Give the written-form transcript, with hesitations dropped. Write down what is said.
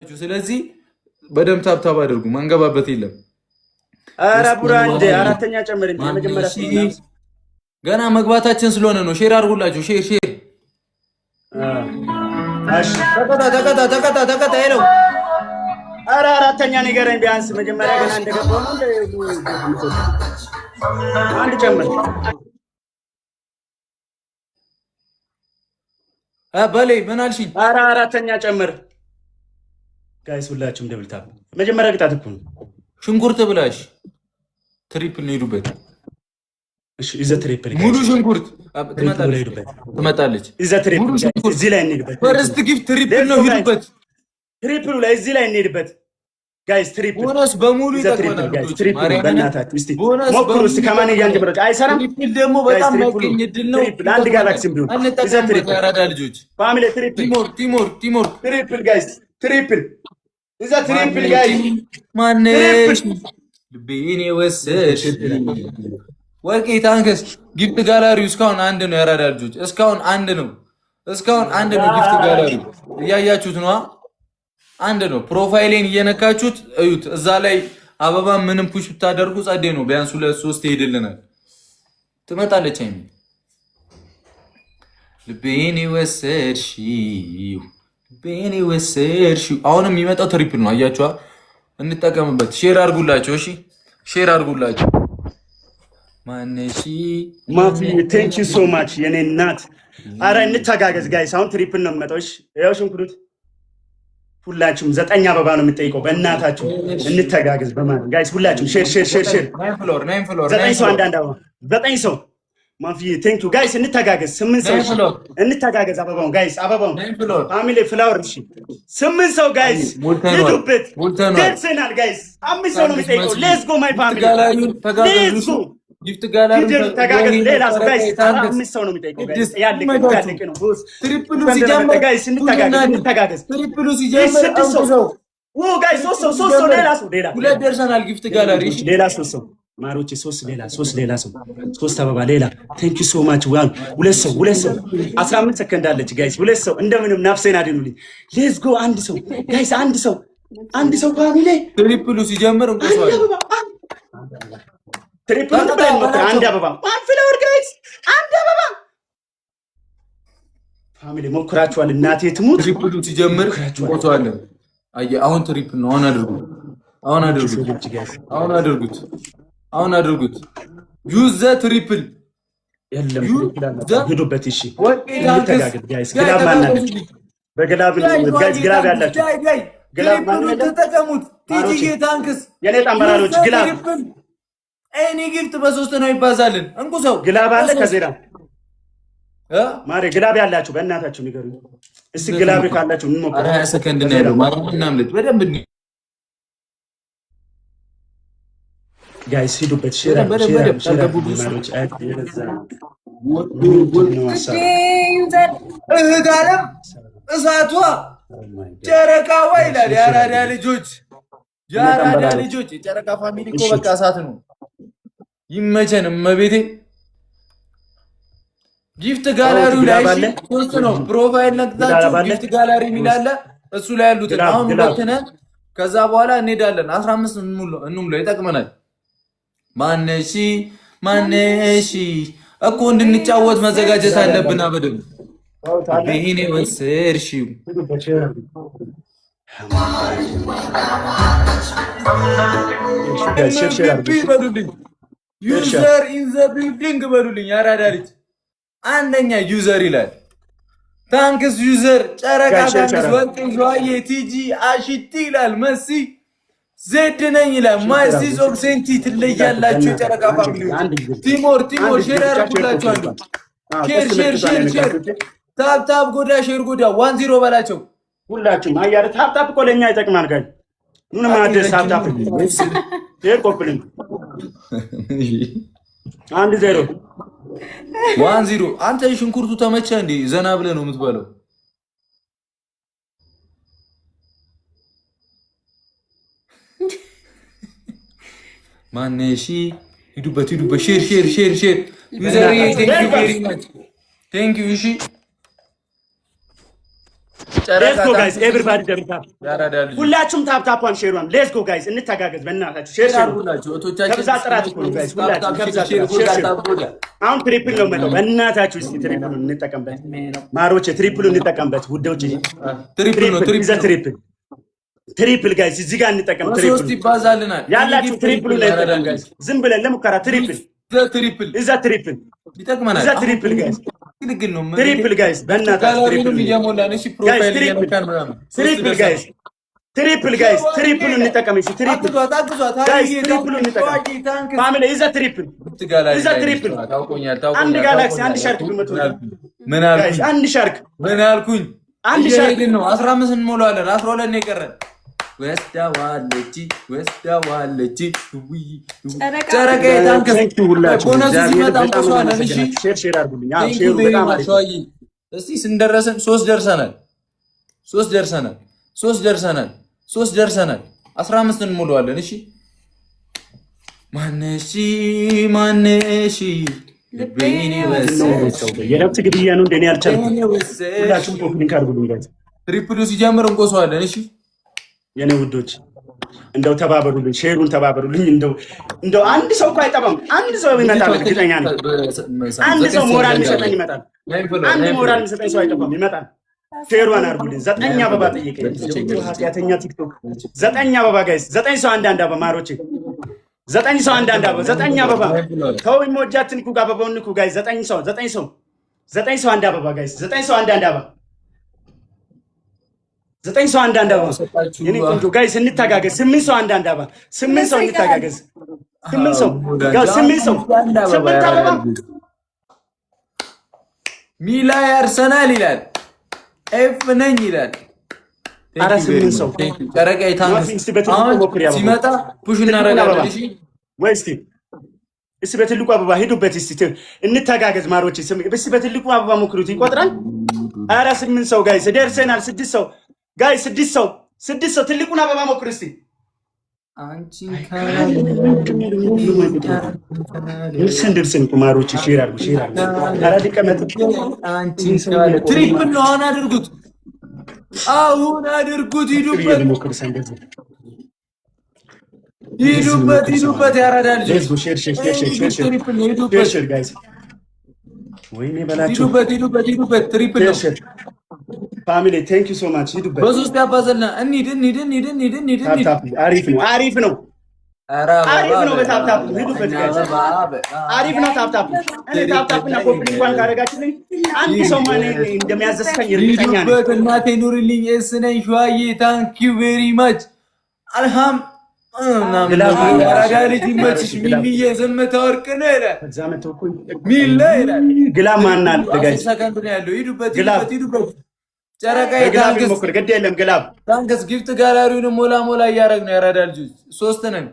ስለዚህ በደም ታብታብ አድርጉ። ማንገባበት የለም። አረ ቡራንዴ አራተኛ ጨምር እንጂ መጀመሪያ ገና መግባታችን ስለሆነ ነው። ሼር አድርጉላችሁ። ሼር እሺ ተቀጣ ሄሎ። አረ አራተኛ ንገረኝ ቢያንስ መጀመሪያ ገና እንደገባው ነው። አንድ ጨምር በላይ ምን አልሽኝ? አረ አራተኛ ጨምር ጋይስ ሁላችሁም ደብል ታፕ። መጀመሪያ ቅጣት እኮ ነው። ሽንኩርት ብላሽ ትሪፕል ነው ሄዱበት። እሺ ኢዘ ትሪፕል ሙሉ ሽንኩርት ትመጣለች። ኢዘ ትሪፕል እዚህ ላይ እንሄድበት። ፈርስት ጊፍት ትሪፕል ነው ሄዱበት። ትሪፕሉ ላይ እዚህ ላይ እንሄድበት ጋይስ። ትሪፕል ቦነስ በሙሉ ይጠቅማል ጋይስ። ትሪፕል በእናታችሁ እስቲ ሞክሩ እስቲ። ከማን እያንጀበረች አይሰራም። ትሪፕል ደግሞ በጣም ማይገኝ ድል ነው። አንድ ጋላክሲም ቢሆን ኢዘ ትሪፕል ያራዳ ልጆች ፋሚሊ ትሪፕል ቲሞር ትሪፕል ጋይስ ትሪፕል ኢዘ ትሪፕል ጋይስ። ማነሽ ልቤን የወሰድሽ ወርቄ ታንክስ። ጊፍት ጋላሪው እስካሁን አንድ ነው። ያራዳ ልጆች እስካሁን አንድ ነው። ጊፍት ጋላሪው እያያችሁት ነው። አንድ ነው። ፕሮፋይሌን እየነካችሁት እዩት። እዛ ላይ አበባ ምንም ፑሽ ብታደርጉ ጸዴ ነው። ቢያንስ 2-3 ይሄድልናል። ትመጣለች አይሚ ልቤን ወሰድሽው። አሁንም የሚመጣው ትሪፕል ነው። አያችኋ? እንጠቀምበት። ሼር አድርጉላቸው። እሺ ሼር አድርጉላቸው። ማነሺ ማፊ ቴንክ ዩ ሶ ማች የኔ እናት። አረ እንተጋገዝ ጋይስ። አሁን ትሪፕል ነው የሚመጣው። እሺ ያው ሽንኩርት ሁላችሁም 9 አበባ ነው የምጠይቀው። በእናታችሁ እንተጋገዝ በማለት ጋይስ ሁላችሁም ሼር 9 ሰው አንድ አበባ 9 ሰው ማፊ ቴንክ ዩ ጋይስ። እንተጋገዝ 8 ሰው እንተጋገዝ። አበባውን ጋይስ አበባውን ፋሚሊ ፍላወር እሺ 8 ሰው ጋይስ ይዱበት። ደርሰናል ጋይስ 5 ሰው ነው የምጠይቀው። ሌትስ ጎ ማይ ፋሚሊ ሌትስ ጎ ጊፍት ጋላሪ ተጋገዝ። ሌላ ሰው ጋይስ 5 ሰው ነው የሚጠይቀው ጋይስ። ያልክ ነው ቦስ። ትሪፕሉ ሲጀምር ጋይስ እንተጋገዝ። ትሪፕሉ ሲጀምር ኦ ጋይስ 3 ሰው ሌላ ሁለት ደርሰናል። ጊፍት ጋላሪ ሌላ 3 ሰው ማሮቼ 3 ሌላ ሰው 3 አበባ ሌላ ቴንክ ዩ ሶ ማች ዋን 2 ሰው 15 ሰከንድ አለች ጋይስ። 2 ሰው እንደምንም ናፍሴን አድኑልኝ። ሌትስ ጎ አንድ ሰው ጋይስ አንድ ሰው ፋሚሊ ትሪፕሉ ሲጀምር እንቆሳለን። ትሪፕል አንድ አበባ ዋን ፍላወር ጋይስ አንድ አበባ ፋሚሊ ሞክራችኋል። እናቴ ትሙት ትሪፕሉ ሲጀምር እንቆሳለን። አሁን ትሪፕል ነው። አሁን አድርጉት። ዩዝ ዘ ትሪፕል የለም ሄዱበት። እሺ እንተጋገዝ ጋይስ። ግላብ ማናለች? በግላብ ጋይስ ግላብ ያላችሁ ግላብ ማናለች? ተጠቀሙት። ቲጂ ታንክስ የኔ ጠንበራሎች ግላብ እኔ ጊፍት በ3 ነው ይባዛልን። እንቁ ሰው ግላብ አለ ከዜራ ማሬ ግላብ ያላችሁ በእናታችሁ ንገሩኝ እስቲ። ግላብ ካላችሁ እንሞክር። 20 ሰከንድ ነው ያለው። ማረምና አምልጥ በደንብ ጋይስ ሂዱበት። ሼር እህታለም እሳቷ ጨረቃዋ ይላል። የአራዳ ልጆች የጨረቃ ፋሚሊ እኮ በቃ እሳት ነው። ይመቸን እመቤቴ። ጊፍት ጋላሪው ላይ 3 ነው። ፕሮፋይል ነክታችሁ ጊፍት ጋላሪ የሚላለ እሱ ላይ ያሉትን አሁን 2 ነን። ከዛ በኋላ እንሄዳለን። 15 እንሙላ ይጠቅመናል። ማነሺ እኮ እንድንጫወት መዘጋጀት አለብን። በደንብ ይሄኔ ወሰድሽው ዩዘር ኢን ዘ ቢልዲንግ በሉልኝ። ያራዳ ልጅ አንደኛ ዩዘር ይላል። ታንክስ ዩዘር። ጨረቃ ታንክስ። ወርቅ ጆዬ ቲጂ አሽቲ ይላል። መሲ ዜድ ነኝ ይላል። ማሲ ዞብ ሴንቲ ትለያላችሁ። የጨረቃ ፋሚሊ ቲሞር ሼር አድርጉላችኋለሁ። ሼር ታፕ ጎዳ ሼር ጎዳ 10 በላቸው ሁላችሁም። አያረ ታፕ እኮ ለኛ ይጠቅማል ጋር ምን ማደስ ታፕ ሼር ኮፕሊንግ 10 አንተ ሽንኩርቱ ተመቸ እንዴ? ዘና ብለህ ነው የምትበለው። ማነሺ ሂዱበት። ሼር ዩዘር ቴንክ ዩ ቬሪ ማች ቴንክ ዩ። እሺ ሌትስ ጎ ጋይስ ኤቭሪባዲ ደብል ታፕ ሁላችሁም ታፕ ታፕዋን ሼሯን ሌትስ ጎ ጋይስ እንተጋገዝ በእናታችሁ ሼር ከብዛት ጥራት እኮ ነው ጋይስ ሁላችሁም ከብዛት ሼር አሁን ትሪፕል ነው መጣው በእናታችሁ እስቲ ትሪፕሉን እንጠቀምበት ማሮቼ ትሪፕሉን እንጠቀምበት ውዶቼ ትሪፕል ጋይስ እዚህ ጋር እንጠቀም ትሪፕል ይባዛልናል ያላችሁ ትሪፕሉን ላይ ጋይስ ዝም ብለን ለሙከራ ትሪፕል እዛ ትሪፕል ይጠቅመናል እዛ ትሪፕል ጋይስ ግልግል ነው ትሪፕል ጋይስ በእናታችሁ ትሪፕል እየሞላን እሺ ፕሮፋይል እየነካን ምናምን ትሪፕል ጋይስ ትሪፕሉን እንጠቀም እሺ ትሪፕል ጋይስ ትሪፕሉን እንጠቀም ፋሚሊ እዛ ትሪፕል ታውቆኛል አንድ ጋላክሲ አንድ ሻርክ ብመጡ ምን አልኩኝ አንድ ሻርክ ምን አልኩኝ አንድ ሻርክ ነው 15 እንሞላዋለን 12 ነው የቀረን ወስዳዋለች ጨረቃ ታንከስ ቦነሱ ሲመጣ እንቆሷለን እሺ ሼር አድርጉልኝ አዎ ሼሩ በጣም አሪፍ እስቲ ስንደረሰን 3 ደርሰናል 15 እንሞላዋለን እሺ ማነሺ ልቤን ወሰደው የረብት ግድያ ነው እንደኔ አልቻልኩም ሁላችሁም ፖፕሊንክ አድርጉልኝ ጋይስ ትሪፕሉ ሲጀምር እንቆሷለን እሺ የኔ ውዶች እንደው ተባበሩልኝ ሼሩን ተባበሩልኝ እንደው አንድ ሰው እኮ አይጠፋም አንድ ሰው ይመጣል እርግጠኛ ነኝ አንድ ሰው ሞራል የሚሰጠኝ ይመጣል አንድ ሞራል የሚሰጠኝ ሰው አይጠፋም ይመጣል ሼሩን አድርጉልኝ 9 አበባ ጠየቀኝ ኃጢአተኛ ቲክቶክ 9 አበባ ጋይስ 9 ሰው አንድ አበባ ማሮቼ 9 ሰው አንድ አበባ 9 አበባ ተው ኢሞጃትን ኩ አበባውን ኩ ጋይስ 9 ሰው አንድ አበባ ጋይስ 9 ሰው አንድ አበባ 9 ሰው አንድ አበባ የኔ ቆንጆ ጋይስ እንተጋገዝ 8 ሰው አንድ አበባ 8 ሰው እንተጋገዝ 8 ሰው ጋይስ 8 ሰው 8 አበባ ሚላ አርሰናል ይላል ኤፍ ነኝ ይላል አረ 8 ሰው ጨረቃ ታንክስ ሲመጣ ፑሽ እናደርጋለን እሺ ወይ እስቲ በትልቁ አበባ ሄዱበት እስቲ እንተጋገዝ ማሮቼ እስቲ በትልቁ አበባ ሞክሩት ይቆጥራል አረ 8 ሰው ጋይስ ደርሰናል 6 ሰው ጋይስ 6 ሰው ትልቁን አበባ ሞክሩ እስቲ አንቺን ድርሰን ማሮቼ ሼር አድርጉ አረ ሊቀመጥ አንቺን ትሪፕል ነው አሁን አድርጉት ሂዱበት ያራዳል ሼር ጋይስ ወይኔ በላችሁ ሂዱበት ትሪፕል ነው ፋሚሊ ቴንክ ዩ ሶ ማች ሂዱበት በሶስት ያባዘልና እንሂድ አሪፍ ነው በታፕታፕ ሂዱበት ጋይስ አሪፍ ነው ታፕታፕ እና ኮፒ እንኳን ካደረጋችሁልኝ አንድ ሰው ማን እንደሚያዘስከኝ እርግጠኛ ነኝ ሂዱበት እናቴ ኑርልኝ እስነኝ ሸዋዬ ታንክ ዩ ቬሪ ማች አልሃም ልጅ ይመችሽ ሚልዬ ዘመተ ወርቅ ነው ይላል ሚል ይላል ግላብ ማናል ጋይስ ሰከንድ ነው ያለው ሂዱበት ጨረቃ ግላብ ሞክር ግድ የለም ግላብ ታንክስ ጊፍት ጋላሪውን ሞላ እያደረግን ነው ያራዳ ልጅ 3 ነን